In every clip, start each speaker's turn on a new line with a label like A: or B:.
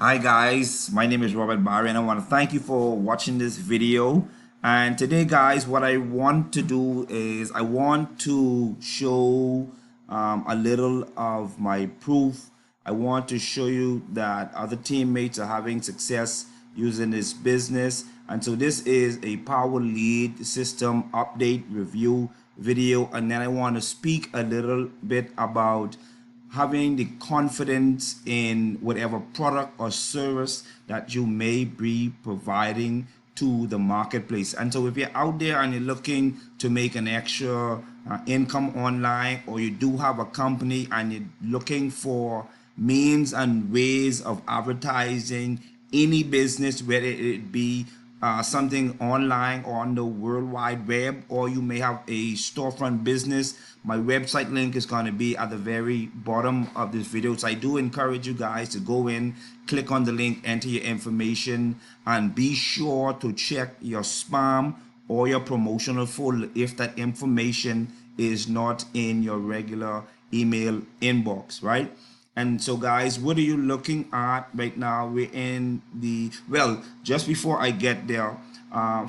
A: Hi guys, my name is Robert Barry and I want to thank you for watching this video. And today guys, what I want to do is I want to show a little of my proof. I want to show you that other teammates are having success using this business. And so this is a Power Lead system update review video, and then I want to speak a little bit about having the confidence in whatever product or service that you may be providing to the marketplace. And so if you're out there and you're looking to make an extra income online, or you do have a company and you're looking for means and ways of advertising any business, whether it be something online or on the World Wide Web, or you may have a storefront business, my website link is going to be at the very bottom of this video. So I do encourage you guys to go in, click on the link, enter your information, and be sure to check your spam or your promotional folder if that information is not in your regular email inbox, right? And so guys, what are you looking at right now? We're in the, well, just before I get there,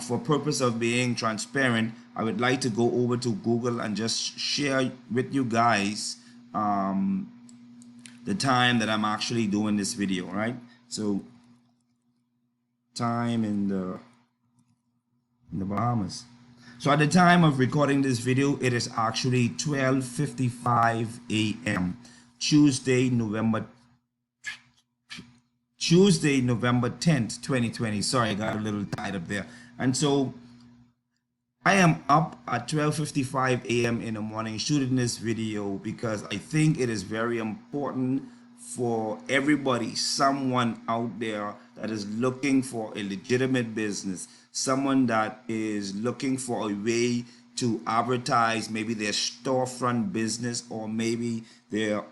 A: for purpose of being transparent, I would like to go over to Google and just share with you guys the time that I'm actually doing this video, right? So time in the Bahamas. So at the time of recording this video, it is actually 12:55 a.m. Tuesday, November 10th, 2020. Sorry, I got a little tied up there. And so I am up at 12:55 a.m. in the morning shooting this video because I think it is very important for everybody, someone out there that is looking for a legitimate business, someone that is looking for a way to advertise maybe their storefront business, or maybe their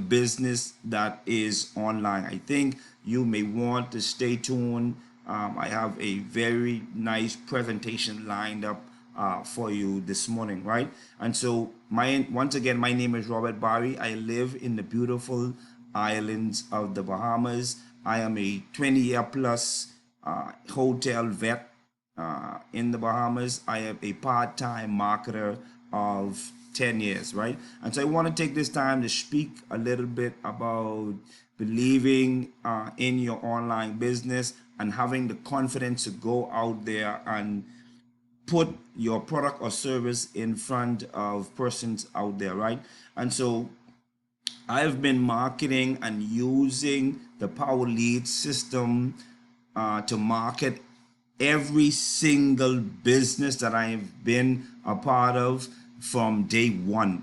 A: business that is online. I think you may want to stay tuned. I have a very nice presentation lined up for you this morning, right? And so once again, my name is Robert Barry. I live in the beautiful islands of the Bahamas. I am a 20-year plus hotel vet in the Bahamas. I am a part-time marketer of 10 years, right? And so I want to take this time to speak a little bit about believing in your online business and having the confidence to go out there and put your product or service in front of persons out there, right? And so I've been marketing and using the Power Lead system to market every single business that I have been a part of from day one.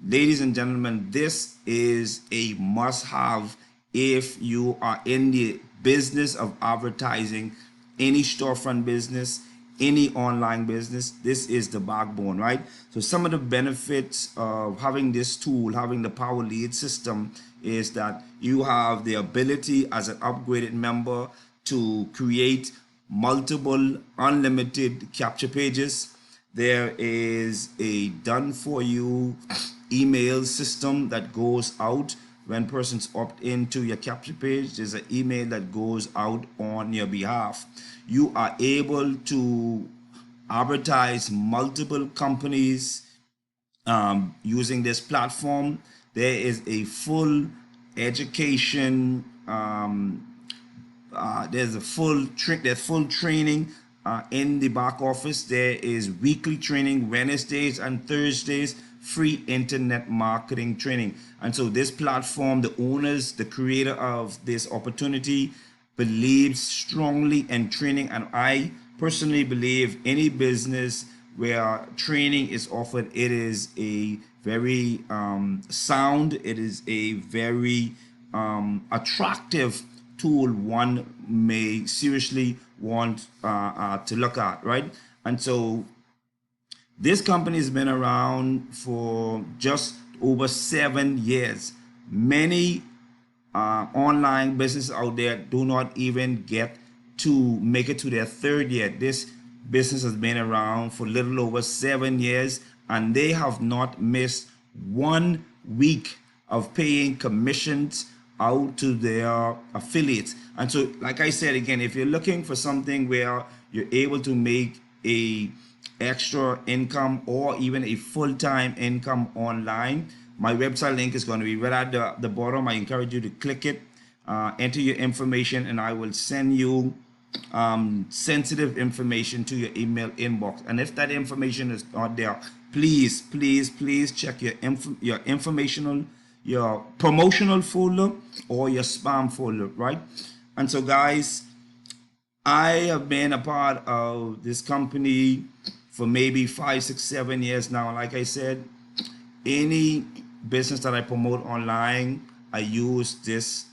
A: Ladies and gentlemen, this is a must-have if you are in the business of advertising any storefront business, any online business. This is the backbone, right? So some of the benefits of having this tool, having the Power Lead system, is that you have the ability as an upgraded member to create multiple unlimited capture pages. There is a done for you email system that goes out when persons opt into your capture page. There's an email that goes out on your behalf. You are able to advertise multiple companies using this platform. There is a full education, there's full training in the back office. There is weekly training, Wednesdays and Thursdays, free internet marketing training. And so this platform, the owners, the creator of this opportunity, believes strongly in training. And I personally believe any business where training is offered, it is a very sound, it is a very attractive tool one may seriously want to look at, right? And so this company has been around for just over 7 years. Many online businesses out there do not even get to make it to their 3rd year. This business has been around for a little over 7 years, and they have not missed 1 week of paying commissions out to their affiliates. And so, like I said again, if you're looking for something where you're able to make a extra income or even a full-time income online, my website link is going to be right at the bottom. I encourage you to click it, enter your information, and I will send you sensitive information to your email inbox. And if that information is not there, please, please, please check your informational, your promotional folder or your spam folder, right? And so, guys, I have been a part of this company for maybe 5, 6, 7 years now. Like I said, any business that I promote online, I use this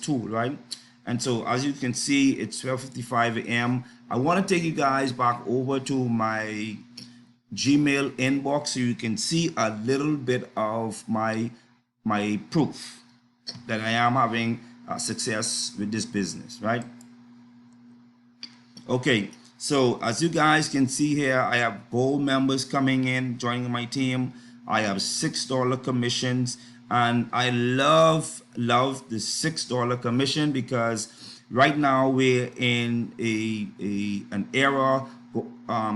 A: tool, right? And so, as you can see, it's 12:55 a.m. I want to take you guys back over to my Gmail inbox so you can see a little bit of my proof that I am having success with this business, right? Okay, so as you guys can see here, I have gold members coming in, joining my team. I have $6 commissions, and I love the $6 commission because right now we're in an era.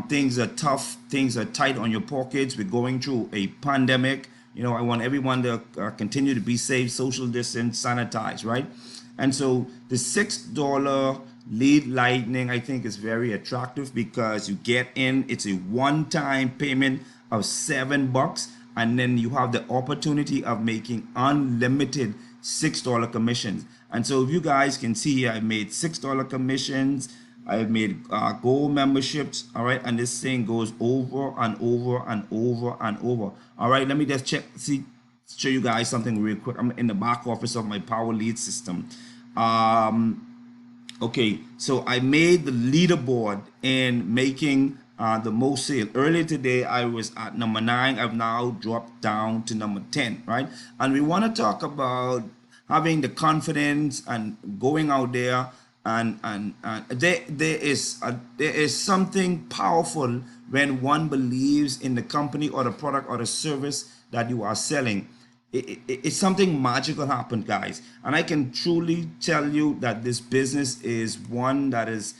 A: Things are tough, things are tight on your pockets. We're going through a pandemic. You know, I want everyone to continue to be safe, social distance, sanitize, right? And so the $6 lead lightning, I think, is very attractive because you get in, it's a one-time payment of $7, and then you have the opportunity of making unlimited $6 commissions. And so if you guys can see, I made $6 commissions, I've made gold memberships, all right, and this thing goes over and over and over and over. All right, let me just show you guys something real quick. I'm in the back office of my Power Lead system. Okay, so I made the leaderboard in making the most sale. Earlier today, I was at number 9. I've now dropped down to number 10, right? And we want to talk about having the confidence and going out there. And there is something powerful when one believes in the company or the product or the service that you are selling. It's something magical happened, guys, and I can truly tell you that this business is one that has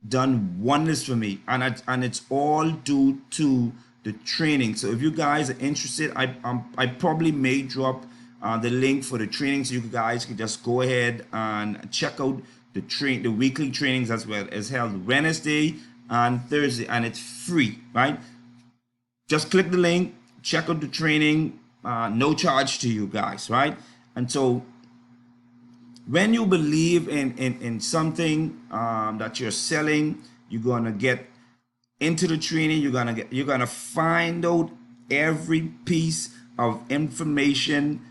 A: done wonders for me, and it's all due to the training. So if you guys are interested, I probably may drop the link for the training so you guys can just go ahead and check out the weekly trainings as well. As held Wednesday and Thursday, and it's free, right? Just click the link, check out the training, no charge to you guys, right? And so when you believe in something that you're selling, you're gonna get into the training. You're gonna find out every piece of information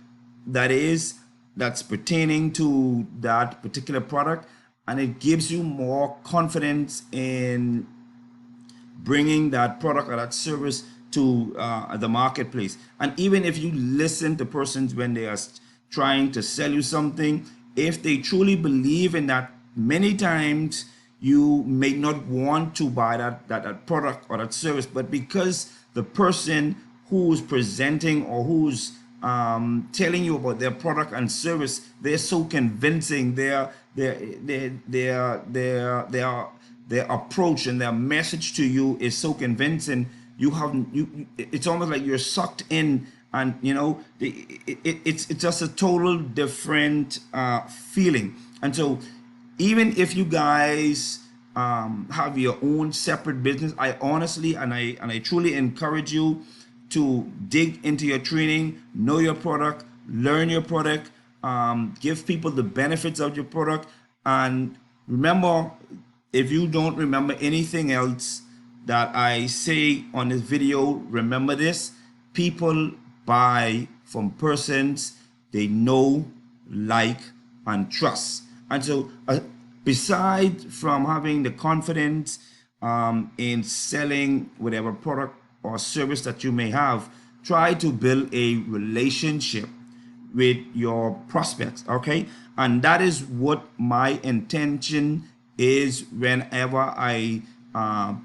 A: that's pertaining to that particular product, and it gives you more confidence in bringing that product or that service to the marketplace. And even if you listen to persons when they are trying to sell you something, if they truly believe in that, many times you may not want to buy that product or that service, but because the person who's presenting or who's telling you about their product and service, they're so convincing, their approach and their message to you is so convincing, it's almost like you're sucked in, and you know, it's just a total different feeling. And so even if you guys have your own separate business, I honestly and I truly encourage you to dig into your training, know your product, learn your product, give people the benefits of your product. And remember, if you don't remember anything else that I say on this video, remember this: people buy from persons they know, like, and trust. And so beside from having the confidence in selling whatever product or service that you may have, try to build a relationship with your prospects, okay? And that is what my intention is whenever I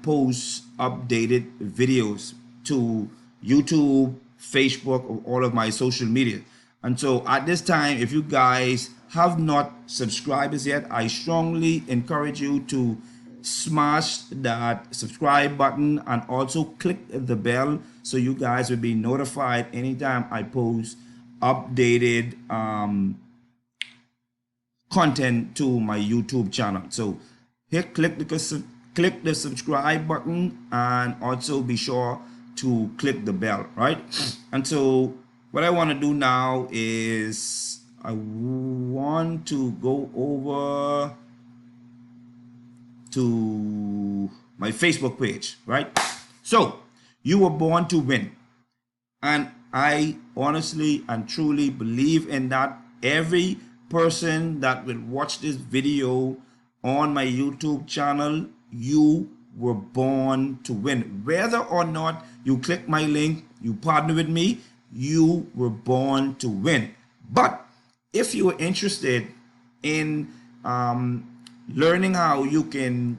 A: post updated videos to YouTube, Facebook, or all of my social media. And so at this time, if you guys have not subscribed as yet, I strongly encourage you to smash that subscribe button and also click the bell so you guys will be notified anytime I post updated content to my YouTube channel. So click the subscribe button and also be sure to click the bell, right? And so what I want to do now is I want to go over to my Facebook page, right? So you were born to win, and I honestly and truly believe in that. Every person that will watch this video on my YouTube channel, you were born to win. Whether or not you click my link, you partner with me, you were born to win. But if you are interested in learning how you can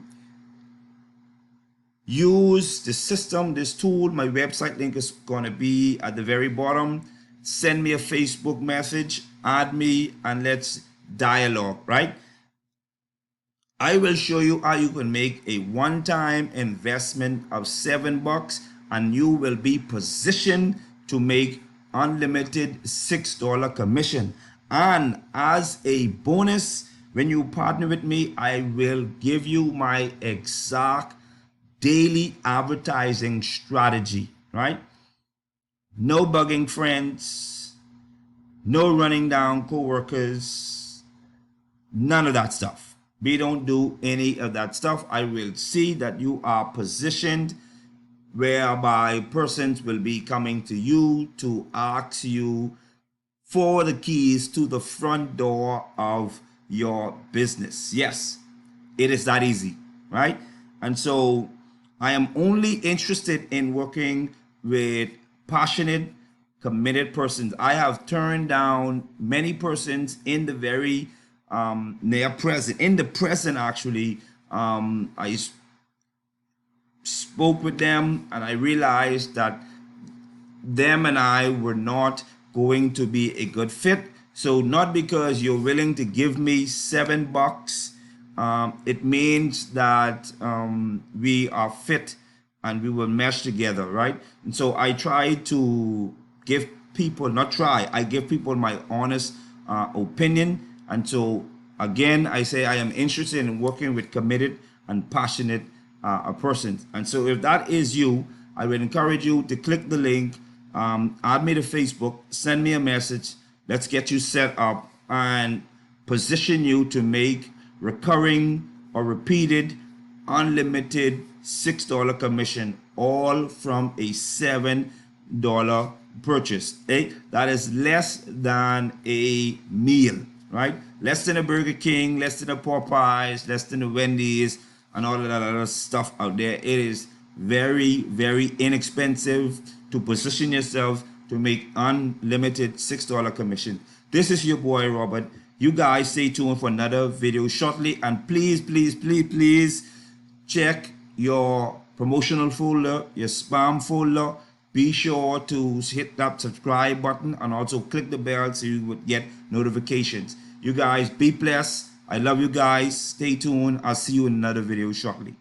A: use the system, this tool, my website link is going to be at the very bottom. Send me a Facebook message, add me, and let's dialogue, right? I will show you how you can make a one-time investment of $7 and you will be positioned to make unlimited $6 commission. And as a bonus, when you partner with me, I will give you my exact daily advertising strategy, right? No bugging friends, no running down coworkers, none of that stuff. We don't do any of that stuff. I will see that you are positioned whereby persons will be coming to you to ask you for the keys to the front door of your business. Yes, it is that easy, right? And so I am only interested in working with passionate, committed persons. I have turned down many persons in the very near present, in the present actually. I spoke with them and I realized that them and I were not going to be a good fit. So not because you're willing to give me $7, it means that we are fit and we will mesh together, right? And so I try to give people, I give people my honest opinion. And so again, I say I am interested in working with committed and passionate persons. And so if that is you, I would encourage you to click the link, add me to Facebook, send me a message. Let's get you set up and position you to make recurring or repeated unlimited $6 commission, all from a $7 purchase. That is less than a meal, right? Less than a Burger King, less than a Popeyes, less than a Wendy's, and all of that other stuff out there. It is very, very inexpensive to position yourself to make unlimited $6 commission. This is your boy Robert. You guys stay tuned for another video shortly, and please, please, please, please check your promotional folder, your spam folder. Be sure to hit that subscribe button and also click the bell so you would get notifications. You guys be blessed. I love you guys. Stay tuned. I'll see you in another video shortly.